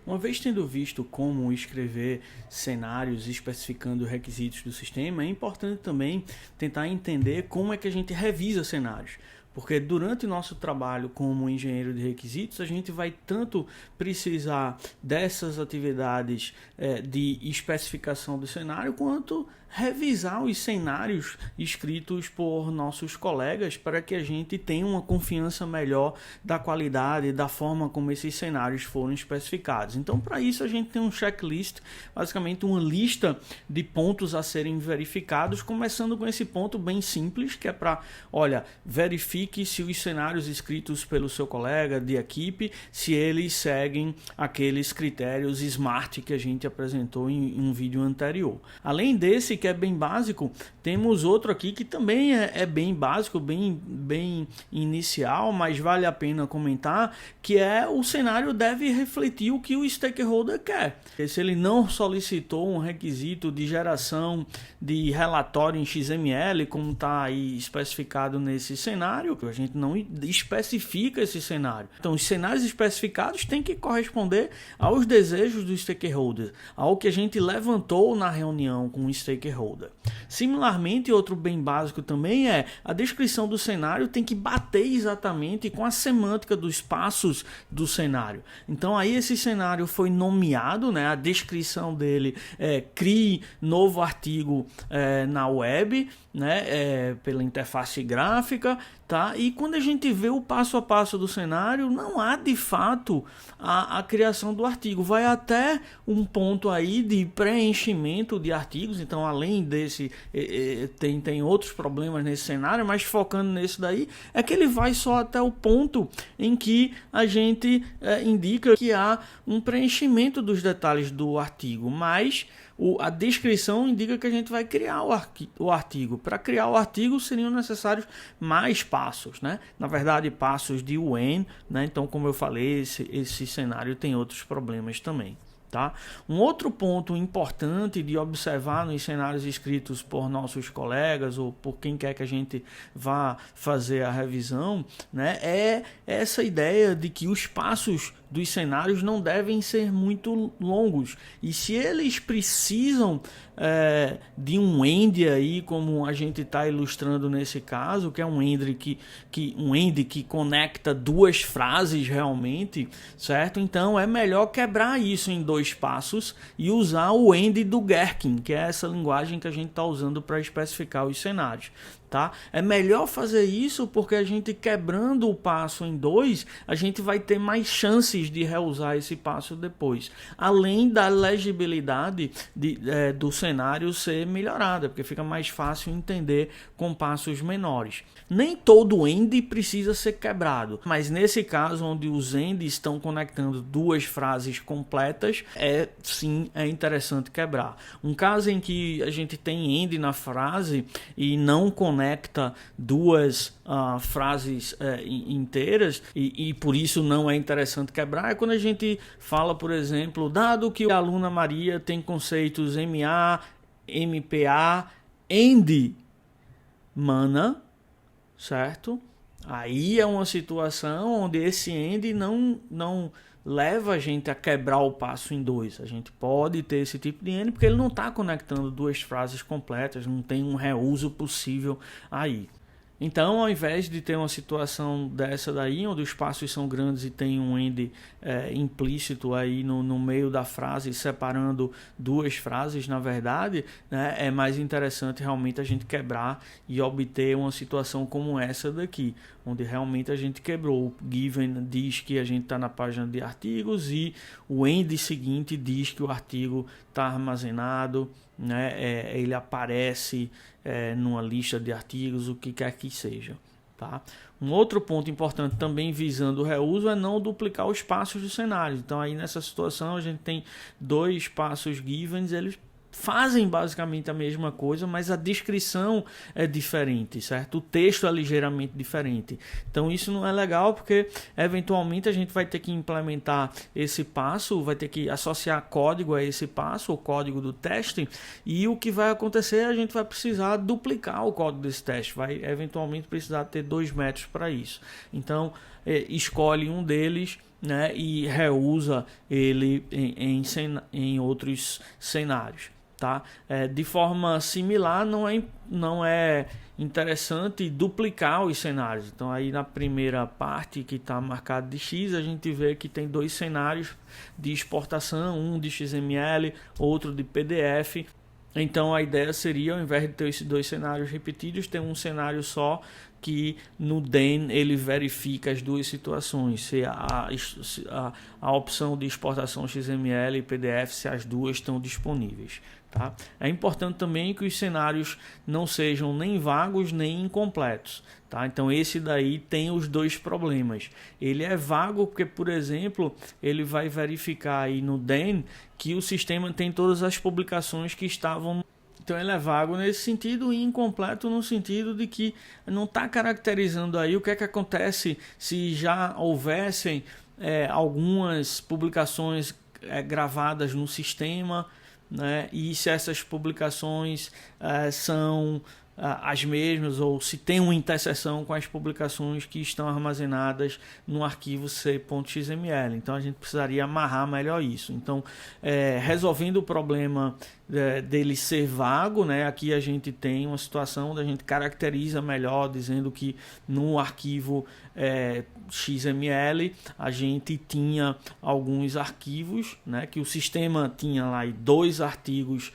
Uma vez tendo visto como escrever cenários especificando requisitos do sistema, é importante também tentar entender como é que a gente revisa cenários. Porque durante o nosso trabalho como engenheiro de requisitos, a gente vai tanto precisar dessas atividades de especificação do cenário, quanto revisar os cenários escritos por nossos colegas para que a gente tenha uma confiança melhor da qualidade e da forma como esses cenários foram especificados. Então, para isso, a gente tem um checklist, basicamente uma lista de pontos a serem verificados, começando com esse ponto bem simples, que é para, verifique se os cenários escritos pelo seu colega de equipe, se eles seguem aqueles critérios SMART que a gente apresentou em um vídeo anterior. Além desse, que é bem básico, temos outro aqui que também é bem básico, bem inicial, mas vale a pena comentar, que é o cenário deve refletir o que o stakeholder quer. Se ele não solicitou um requisito de geração de relatório em XML, como está aí especificado nesse cenário, a gente não especifica esse cenário. Então, os cenários especificados têm que corresponder aos desejos do stakeholder, ao que a gente levantou na reunião com o stakeholder. Similarmente, outro bem básico também é a descrição do cenário tem que bater exatamente com a semântica dos passos do cenário. Então, aí esse cenário foi nomeado, né? A descrição dele é crie novo artigo na web, né? Pela interface gráfica, tá? E quando a gente vê o passo a passo do cenário, não há de fato a criação do artigo. Vai até um ponto aí de preenchimento de artigos. Então, além desse, tem outros problemas nesse cenário, mas focando nesse daí, é que ele vai só até o ponto em que a gente indica que há um preenchimento dos detalhes do artigo, mas a descrição indica que a gente vai criar o artigo. Para criar o artigo seriam necessários mais passos, né? Na verdade, passos de when, né? Então, como eu falei, esse cenário tem outros problemas também. Tá? Um outro ponto importante de observar nos cenários escritos por nossos colegas ou por quem quer que a gente vá fazer a revisão, né, é essa ideia de que os passos dos cenários não devem ser muito longos. E se eles precisam de um end aí, como a gente está ilustrando nesse caso, que é um end que conecta duas frases realmente, certo? Então é melhor quebrar isso em dois passos e usar o end do Gherkin, que é essa linguagem que a gente está usando para especificar os cenários. Tá? É melhor fazer isso porque a gente quebrando o passo em dois, a gente vai ter mais chances de reusar esse passo depois. Além da legibilidade do cenário ser melhorada, porque fica mais fácil entender com passos menores. Nem todo end precisa ser quebrado, mas nesse caso onde os ends estão conectando duas frases completas, sim, é interessante quebrar. Um caso em que a gente tem end na frase e não conecta duas frases inteiras e por isso não é interessante quebrar, é quando a gente fala, por exemplo, dado que a aluna Maria tem conceitos MA, MPA, END, MANA, certo? Aí é uma situação onde esse END não leva a gente a quebrar o passo em dois. A gente pode ter esse tipo de end porque ele não está conectando duas frases completas, não tem um reuso possível aí. Então, ao invés de ter uma situação dessa daí, onde os passos são grandes e tem um end implícito aí no meio da frase, separando duas frases, na verdade, né, é mais interessante realmente a gente quebrar e obter uma situação como essa daqui, onde realmente a gente quebrou. O given diz que a gente está na página de artigos e o end seguinte diz que o artigo está armazenado, né, ele aparece numa lista de artigos, o que quer que seja. Tá? Um outro ponto importante também visando o reuso é não duplicar os passos do cenário. Então aí nessa situação a gente tem dois passos givens, eles fazem basicamente a mesma coisa, mas a descrição é diferente, certo? O texto é ligeiramente diferente. Então isso não é legal porque eventualmente a gente vai ter que implementar esse passo, vai ter que associar código a esse passo, o código do teste, e o que vai acontecer, a gente vai precisar duplicar o código desse teste, vai eventualmente precisar ter 2 métodos para isso. Então escolhe um deles né, e reusa ele em outros cenários. Tá? De forma similar, não é interessante duplicar os cenários. Então, aí na primeira parte que está marcado de X, a gente vê que tem 2 cenários de exportação, um de XML, outro de PDF. Então, a ideia seria, ao invés de ter esses 2 cenários repetidos, ter um cenário só que no DEN ele verifica as 2 situações, se a opção de exportação XML e PDF, se as 2 estão disponíveis. Tá? É importante também que os cenários não sejam nem vagos nem incompletos. Tá? Então esse daí tem os 2 problemas. Ele é vago porque, por exemplo, ele vai verificar aí no DEN que o sistema tem todas as publicações que estavam. Então ele é vago nesse sentido e incompleto no sentido de que não está caracterizando aí o que é que acontece se já houvessem algumas publicações gravadas no sistema, né? E se essas publicações são as mesmas ou se tem uma interseção com as publicações que estão armazenadas no arquivo c.xml. Então a gente precisaria amarrar melhor isso. Então, resolvendo o problema dele ser vago, né? Aqui a gente tem uma situação onde a gente caracteriza melhor, dizendo que no arquivo XML a gente tinha alguns arquivos, né? Que o sistema tinha lá 2 artigos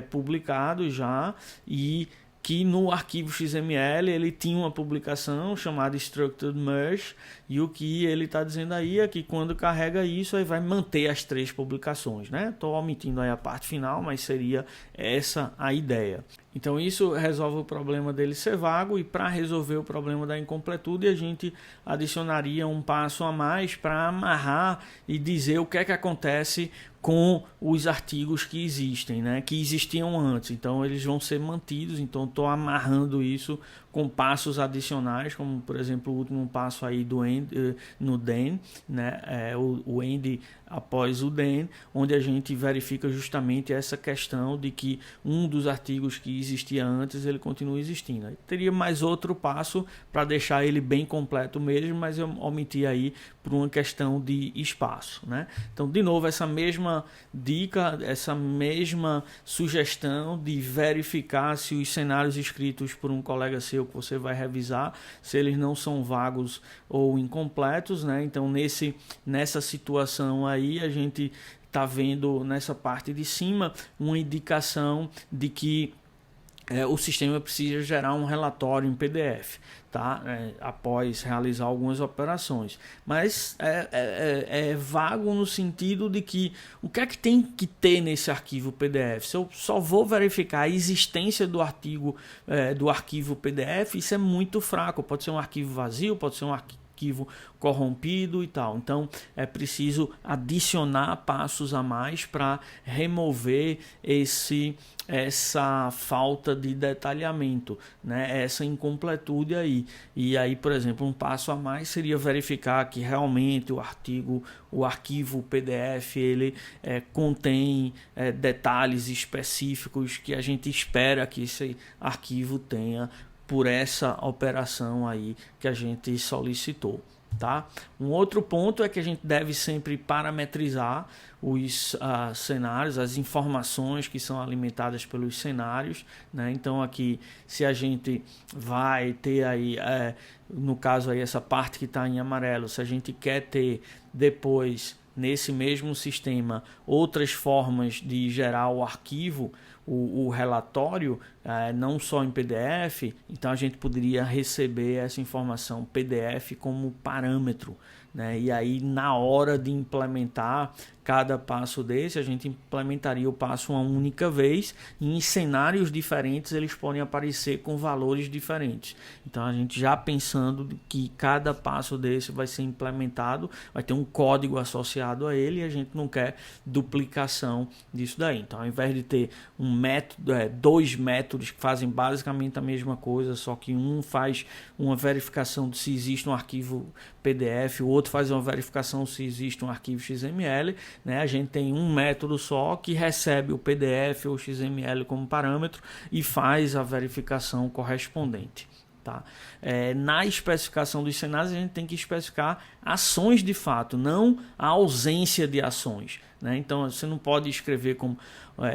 publicados já, e que no arquivo XML ele tinha uma publicação chamada Structured Merge, e o que ele está dizendo aí é que quando carrega isso, aí vai manter as 3 publicações, né? Estou omitindo aí a parte final, mas seria essa a ideia. Então isso resolve o problema dele ser vago, e para resolver o problema da incompletude a gente adicionaria um passo a mais para amarrar e dizer o que é que acontece com os artigos que existem, né? Que existiam antes. Então eles vão ser mantidos. Então estou amarrando isso com passos adicionais, como por exemplo o último passo aí do end, no DEN, né? O end após o DEN, onde a gente verifica justamente essa questão de que um dos artigos que existia antes ele continua existindo. Aí teria mais outro passo para deixar ele bem completo mesmo, mas eu omiti aí por uma questão de espaço, né? Então, de novo, essa mesma dica, essa mesma sugestão de verificar se os cenários escritos por um colega seu que você vai revisar, se eles não são vagos ou incompletos, né? Então, nessa situação aí, a gente está vendo nessa parte de cima uma indicação de que o sistema precisa gerar um relatório em PDF, tá? Após realizar algumas operações. Mas é vago no sentido de que o que é que tem que ter nesse arquivo PDF? Se eu só vou verificar a existência do arquivo PDF, isso é muito fraco. Pode ser um arquivo vazio, pode ser um arquivo corrompido e tal. Então é preciso adicionar passos a mais para remover essa falta de detalhamento, né? Essa incompletude aí. E aí, por exemplo, um passo a mais seria verificar que realmente o arquivo PDF ele contém detalhes específicos que a gente espera que esse arquivo tenha por essa operação aí que a gente solicitou. Tá? Um outro ponto é que a gente deve sempre parametrizar os cenários, as informações que são alimentadas pelos cenários, né? Então aqui, se a gente vai ter aí, no caso aí essa parte que está em amarelo, se a gente quer ter depois nesse mesmo sistema outras formas de gerar o arquivo, o relatório, não só em PDF, então a gente poderia receber essa informação PDF como parâmetro, né? E aí na hora de implementar cada passo desse, a gente implementaria o passo uma única vez, e em cenários diferentes eles podem aparecer com valores diferentes. Então a gente já pensando que cada passo desse vai ser implementado, vai ter um código associado a ele, e a gente não quer duplicação disso daí. Então, ao invés de ter um método, 2 métodos que fazem basicamente a mesma coisa, só que um faz uma verificação de se existe um arquivo PDF, o outro faz uma verificação se existe um arquivo XML, né? A gente tem um método só que recebe o PDF ou XML como parâmetro e faz a verificação correspondente. Tá? Tá? Na especificação dos cenários, a gente tem que especificar ações de fato, não a ausência de ações. Né? Então, você não pode escrever como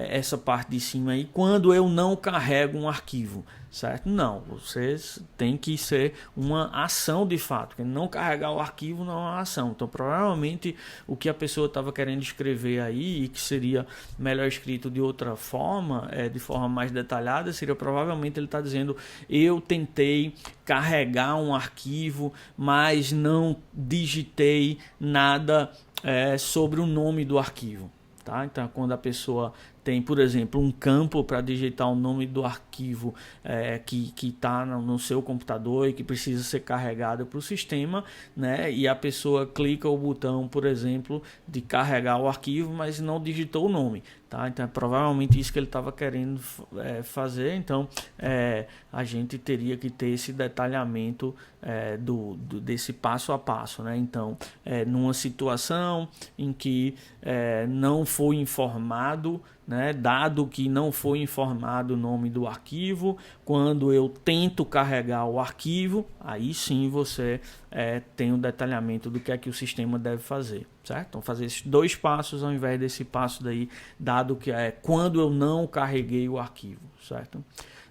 essa parte de cima aí, quando eu não carrego um arquivo, certo? Não, você tem que ser uma ação de fato, porque não carregar o arquivo não é uma ação. Então, provavelmente, o que a pessoa estava querendo escrever aí, e que seria melhor escrito de outra forma, de forma mais detalhada, seria provavelmente ele está dizendo: eu tentei carregar um arquivo, mas não digitei nada sobre o nome do arquivo. Tá? Então, quando a pessoa tem, por exemplo, um campo para digitar o nome do arquivo que está no seu computador e que precisa ser carregado para o sistema, né? E a pessoa clica o botão, por exemplo, de carregar o arquivo, mas não digitou o nome. Tá? Então, é provavelmente isso que ele estava querendo fazer. Então, a gente teria que ter esse detalhamento desse passo a passo. Né? Então, numa situação em que não foi informado, né, dado que não foi informado o nome do arquivo, quando eu tento carregar o arquivo, aí sim você tem um detalhamento do que é que o sistema deve fazer, certo? Então fazer esses 2 passos ao invés desse passo daí, dado que é quando eu não carreguei o arquivo, certo?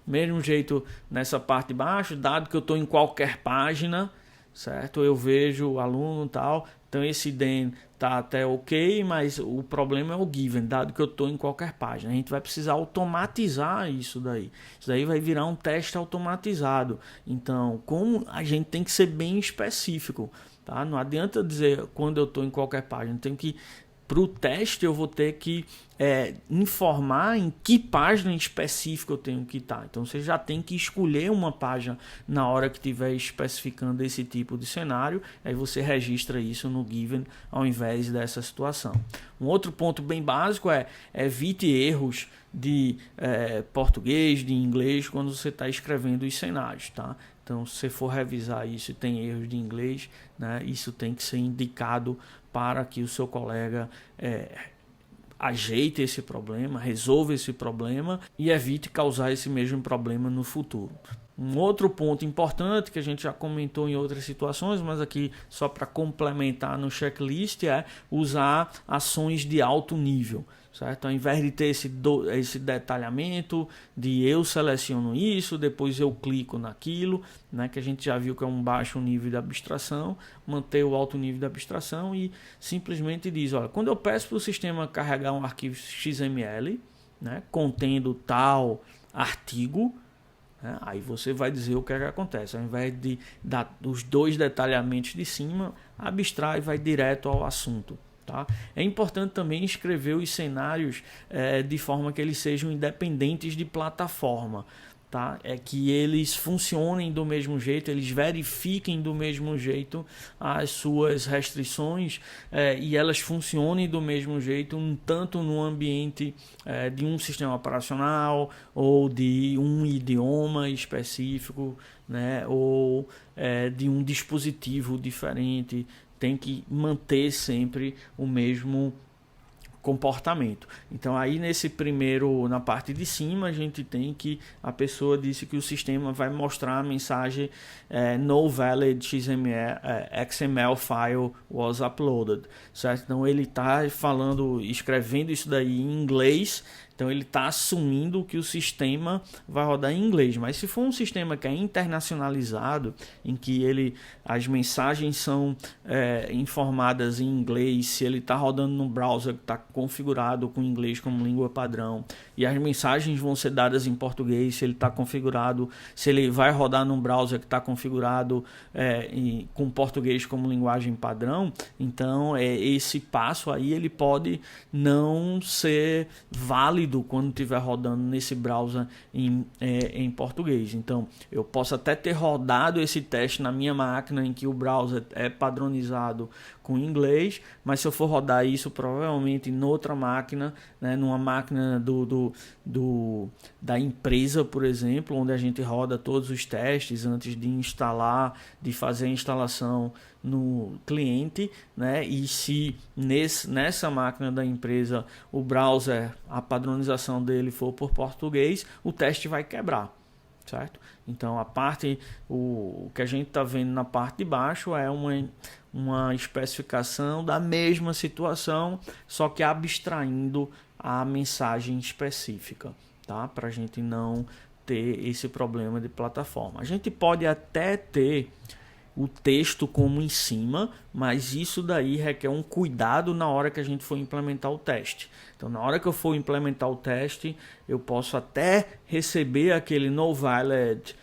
Mesmo jeito nessa parte de baixo, dado que eu estou em qualquer página, certo? Eu vejo o aluno e tal, então esse then tá até ok, mas o problema é o given, dado que eu estou em qualquer página. A gente vai precisar automatizar isso daí. Isso daí vai virar um teste automatizado. Então, como a gente tem que ser bem específico, tá? Não adianta dizer quando eu estou em qualquer página, tem que para o teste eu vou ter que informar em que página específica eu tenho que estar. Então você já tem que escolher uma página na hora que estiver especificando esse tipo de cenário. Aí você registra isso no given ao invés dessa situação. Um outro ponto bem básico evite erros de português, de inglês, quando você está escrevendo os cenários. Tá? Então, se você for revisar isso e tem erros de inglês, né, isso tem que ser indicado para que o seu colega ajeite esse problema, resolva esse problema e evite causar esse mesmo problema no futuro. Um outro ponto importante que a gente já comentou em outras situações, mas aqui só para complementar no checklist, é usar ações de alto nível. Certo? Ao invés de ter esse detalhamento de eu seleciono isso, depois eu clico naquilo, né, que a gente já viu que é um baixo nível de abstração, manter o alto nível de abstração e simplesmente diz, olha, quando eu peço para o sistema carregar um arquivo XML, né, contendo tal artigo, né, aí você vai dizer o que acontece. Ao invés de dar os 2 detalhamentos de cima, abstrai e vai direto ao assunto. Tá? É importante também escrever os cenários de forma que eles sejam independentes de plataforma. Tá? É que eles funcionem do mesmo jeito, eles verifiquem do mesmo jeito as suas restrições e elas funcionem do mesmo jeito, tanto no ambiente de um sistema operacional ou de um idioma específico, né? Ou de um dispositivo diferente. Tem que manter sempre o mesmo comportamento. Então aí na parte de cima a gente tem que a pessoa disse que o sistema vai mostrar a mensagem no valid XML file was uploaded, certo? Então ele está escrevendo isso daí em inglês. Então ele está assumindo que o sistema vai rodar em inglês, mas se for um sistema que é internacionalizado, em que as mensagens são informadas em inglês, se ele está rodando no browser que está configurado com inglês como língua padrão, e as mensagens vão ser dadas em português, se ele está configurado, se ele vai rodar num browser que está configurado com português como linguagem padrão, então esse passo aí ele pode não ser válido quando estiver rodando nesse browser em português. Então eu posso até ter rodado esse teste na minha máquina em que o browser é padronizado com inglês, mas se eu for rodar isso provavelmente em outra máquina, né, numa máquina da empresa, por exemplo, onde a gente roda todos os testes antes de instalar, de fazer a instalação no cliente, né? E se nessa máquina da empresa o browser, a padronização dele for por português, o teste vai quebrar. certo? Então o que a gente está vendo na parte de baixo é uma especificação da mesma situação, só que abstraindo a mensagem específica, tá? Para a gente não ter esse problema de plataforma. A gente pode até ter o texto como em cima, mas isso daí requer um cuidado na hora que a gente for implementar o teste. Então, na hora que eu for implementar o teste, eu posso até receber aquele no valid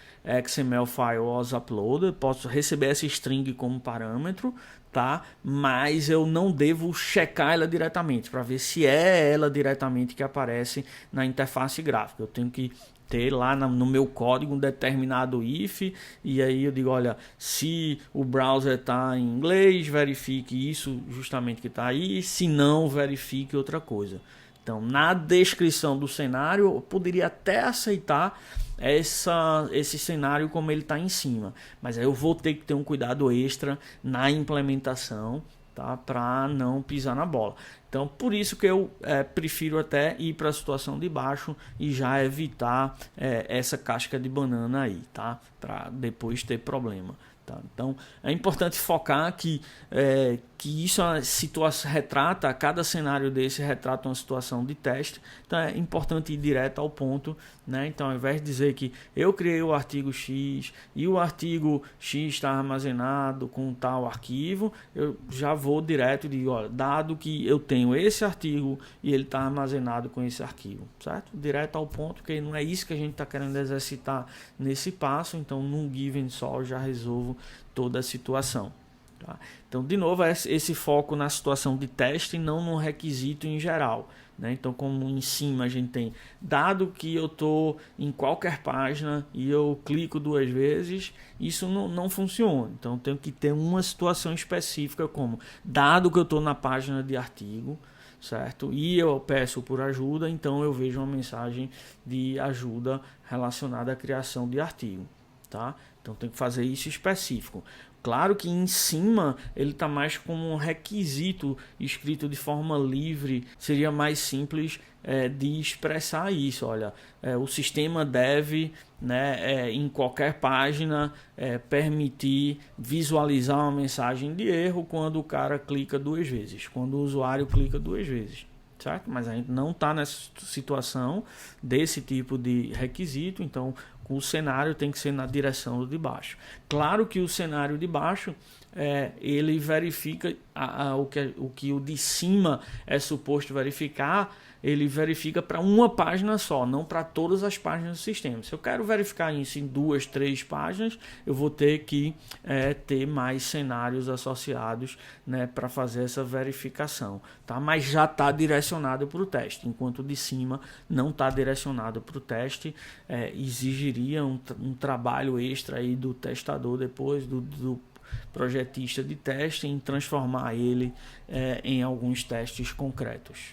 XML file was uploaded, posso receber essa string como parâmetro, tá? Mas eu não devo checar ela diretamente para ver se é ela diretamente que aparece na interface gráfica. Eu tenho que ter lá no meu código um determinado if, e aí eu digo, olha, se o browser está em inglês, verifique isso justamente que está aí, se não, verifique outra coisa. Então, na descrição do cenário, eu poderia até aceitar esse cenário como ele está em cima, mas aí eu vou ter que ter um cuidado extra na implementação, tá? Para não pisar na bola. Então, por isso que eu prefiro até ir para a situação de baixo e já evitar essa casca de banana aí, tá? Para depois ter problema. Tá? Então, é importante focar que isso é uma situação, retrata, cada cenário desse retrata uma situação de teste. Então, é importante ir direto ao ponto, né? Então, ao invés de dizer que eu criei o artigo X e o artigo X está armazenado com tal arquivo, eu já vou direto de, olha, dado que eu tenho esse artigo e ele está armazenado com esse arquivo, certo? Direto ao ponto, porque não é isso que a gente está querendo exercitar nesse passo. Então, num given só, eu já resolvo toda a situação. Tá? Então, de novo, esse foco na situação de teste e não no requisito em geral. Né? Então, como em cima a gente tem, dado que eu estou em qualquer página e eu clico 2 vezes, isso não funciona. Então, tenho que ter uma situação específica, como dado que eu estou na página de artigo, certo? E eu peço por ajuda, então eu vejo uma mensagem de ajuda relacionada à criação de artigo. Tá? Então tem que fazer isso específico. Claro que em cima ele está mais como um requisito escrito de forma livre, seria mais simples de expressar isso. Olha, o sistema deve, né, em qualquer página permitir visualizar uma mensagem de erro quando o cara clica 2 vezes, quando o usuário clica 2 vezes. Certo? Mas a gente não está nessa situação desse tipo de requisito, então o cenário tem que ser na direção do de baixo. Claro que o cenário de baixo ele verifica o que o de cima é suposto verificar, ele verifica para uma página só, não para todas as páginas do sistema. Se eu quero verificar isso em 2, 3 páginas, eu vou ter que ter mais cenários associados, né, para fazer essa verificação. Tá? Mas já está direcionado para o teste, enquanto o de cima não está direcionado para o teste. Exigiria um trabalho extra aí do testador depois, do projetista de teste, em transformar ele em alguns testes concretos.